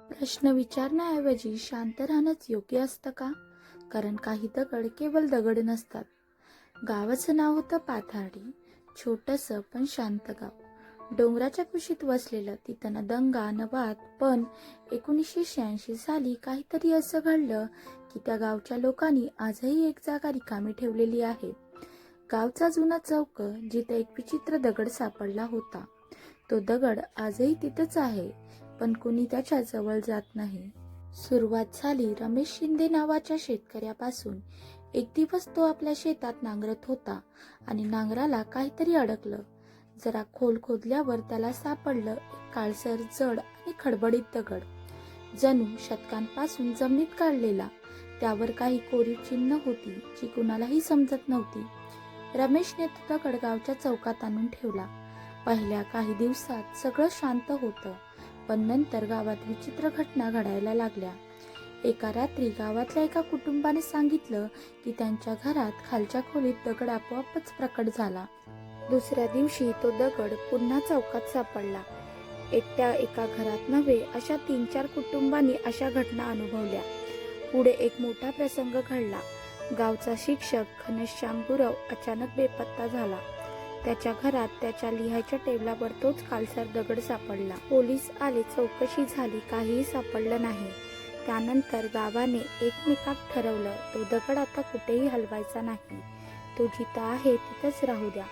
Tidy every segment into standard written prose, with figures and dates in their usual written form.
प्रश्न विचारण्याऐवजी शांत राहणंच योग्य असतं का? कारण काही दगड केवळ दगड नसतात. गावाचं नाव होतं पाथर्डी. छोटंसं पण शांत गाव. डोंगराच्या कुशीत वसलेलं. तिथं न दंगा न वाद. पण 1986 साली काहीतरी असं घडलं की त्या गावच्या लोकांनी आजही एक जागा रिकामी ठेवलेली आहे. गावचा जुना चौक, जिथे एक विचित्र दगड सापडला होता. तो दगड आजही तिथेच आहे, पण कुणी त्याच्या जवळ जात नाही. सुरुवात झाली रमेश शिंदे नावाच्या शेतकऱ्यापासून. एक दिवस तो आपल्या शेतात नांगरत होता आणि नांगराला काहीतरी अडकलं. जरा खोल खोदल्यावर त्याला सापडलं एक काळसर, जड आणि खडबडीत दगड. जणू शतकांपासून जमिनीत काढलेला. त्यावर काही कोरीव चिन्ह होती जी कुणालाही समजत नव्हती. रमेशने तो दगड गावच्या चौकात आणून ठेवला. पहिल्या काही दिवसात सगळं शांत होतं, पण नंतर गावात विचित्र घटना घडायला लागल्या. एका रात्री गावातल्या एका कुटुंबाने सांगितलं की त्यांच्या घरात खालच्या खोलीत दगड आपोआपच प्रकट झाला. दुसऱ्या दिवशी तो दगड पुन्हा चौकात सापडला. एकट्या एका घरात नव्हे, अशा 3-4 कुटुंबांनी अशा घटना अनुभवल्या. पुढे एक मोठा प्रसंग घडला. गावचा शिक्षक घनश्याम गुरव अचानक बेपत्ता झाला. त्याच्या घरात त्याच्या लिहायच्या टेबलावर तोच काळसर दगड सापडला. पोलीस आले, चौकशी झाली, काहीही सापडलं नाही. त्यानंतर गावाने एकमेकात ठरवलं, तो दगड आता कुठेही हलवायचा नाही. तो जिथं आहे तिथंच राहू द्या.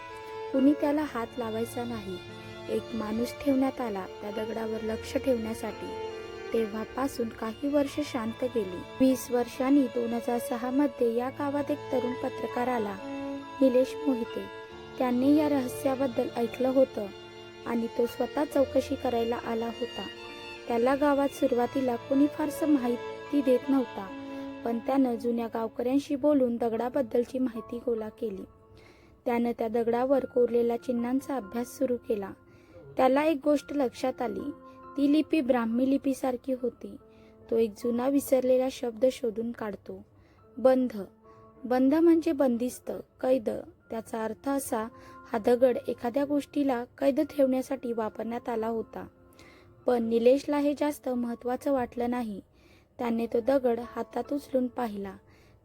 कुणी त्याला हात लावायचा नाही. एक माणूस ठेवण्यात आला त्या दगडावर लक्ष ठेवण्यासाठी. तेव्हापासून काही वर्ष शांत गेली. 20 वर्षांनी 2006 मध्ये या गावात एक तरुण पत्रकार आला, निलेश मोहिते. त्यांनी या रहस्याबद्दल ऐकलं होतं आणि तो स्वतः चौकशी करायला आला होता. त्याला गावात सुरुवातीला कोणी फारसं माहिती देत नव्हता, पण त्यानं जुन्या गावकऱ्यांशी बोलून दगडाबद्दलची माहिती गोळा केली. त्यानं त्या दगडावर कोरलेल्या चिन्हांचा अभ्यास सुरू केला. त्याला एक गोष्ट लक्षात आली. ती लिपी ब्राह्मी लिपीसारखी होती. तो एक जुना विसरलेला शब्द शोधून काढतो, बंध. बंध म्हणजे बंदिस्त, कैद. त्याचा अर्थ असा, हा दगड एखाद्या गोष्टीला कैद ठेवण्यासाठी वापरण्यात आला होता. पण निलेशला हे जास्त महत्त्वाचं वाटलं नाही. त्याने तो दगड हातात उचलून पाहिला.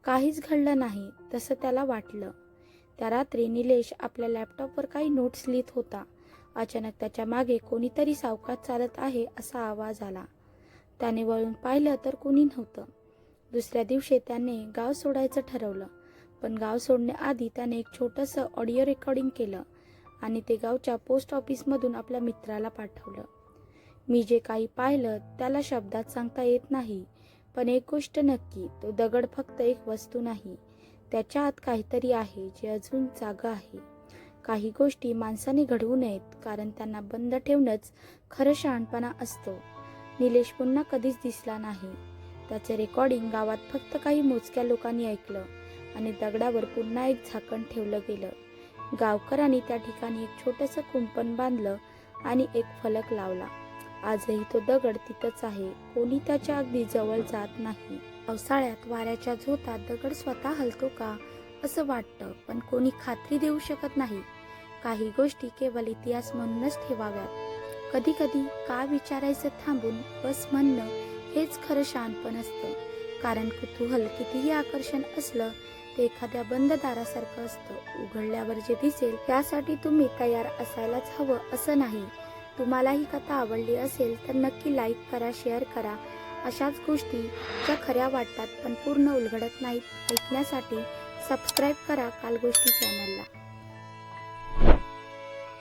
काहीच घडलं नाही तसं त्याला वाटलं. त्या रात्री निलेश आपल्या लॅपटॉपवर काही नोट्स लिहित होता. अचानक त्याच्या मागे कोणीतरी सावकाश चालत आहे असा आवाज आला. त्याने वळून पाहिलं तर कुणी नव्हतं. दुसऱ्या दिवशी त्याने गाव सोडायचं ठरवलं, पण गाव सोडण्याआधी त्याने एक छोटंसं ऑडिओ रेकॉर्डिंग केलं आणि ते गावच्या पोस्ट ऑफिसमधून आपल्या मित्राला पाठवलं. मी जे काही पाहिलं त्याला शब्दात सांगता येत नाही, पण एक गोष्ट नक्की, तो दगड फक्त एक वस्तू नाही. त्याच्या आत काहीतरी आहे जे अजून जागा आहे. काही गोष्टी माणसाने घडवू नयेत, कारण त्यांना बंद ठेवणंच खरं शहाणपणा असतो. निलेश पुन्हा कधीच दिसला नाही. त्याचे रेकॉर्डिंग गावात फक्त काही मोजक्या लोकांनी ऐकलं आणि दगडावर पुन्हा एक झाकण ठेवलं गेलं. गावकऱ्यांनी त्या ठिकाणी एक छोटंसं कुंपण बांधलं आणि एक फलक लावला. आजही तो दगड तिथंच आहे. कोणी त्याच्या अगदी जवळ जात नाही. पावसाळ्यात वाऱ्याच्या झोतात दगड स्वतः हलतो का असं वाटतं, पण कोणी खात्री देऊ शकत नाही. काही गोष्टी केवळ इतिहास म्हणूनच ठेवाव्यात. कधी कधी का विचारायचं थांबून बस म्हणणं हेच खरं शहाणपण असतं. कारण कुतूहल कितीही आकर्षण असलं ते एखाद्या बंद दारासारखं असतं. उघडल्यावर जे दिसेल त्यासाठी तुम्ही तयार असायलाच हवं असं नाही. तुम्हाला ही कथा आवडली असेल तर नक्की लाईक करा, शेअर करा. अशाच गोष्टी ज्या खऱ्या वाटतात पण पूर्ण उलगडत नाहीत ऐकण्यासाठी सबस्क्राईब करा कालगोष्टी चॅनलला.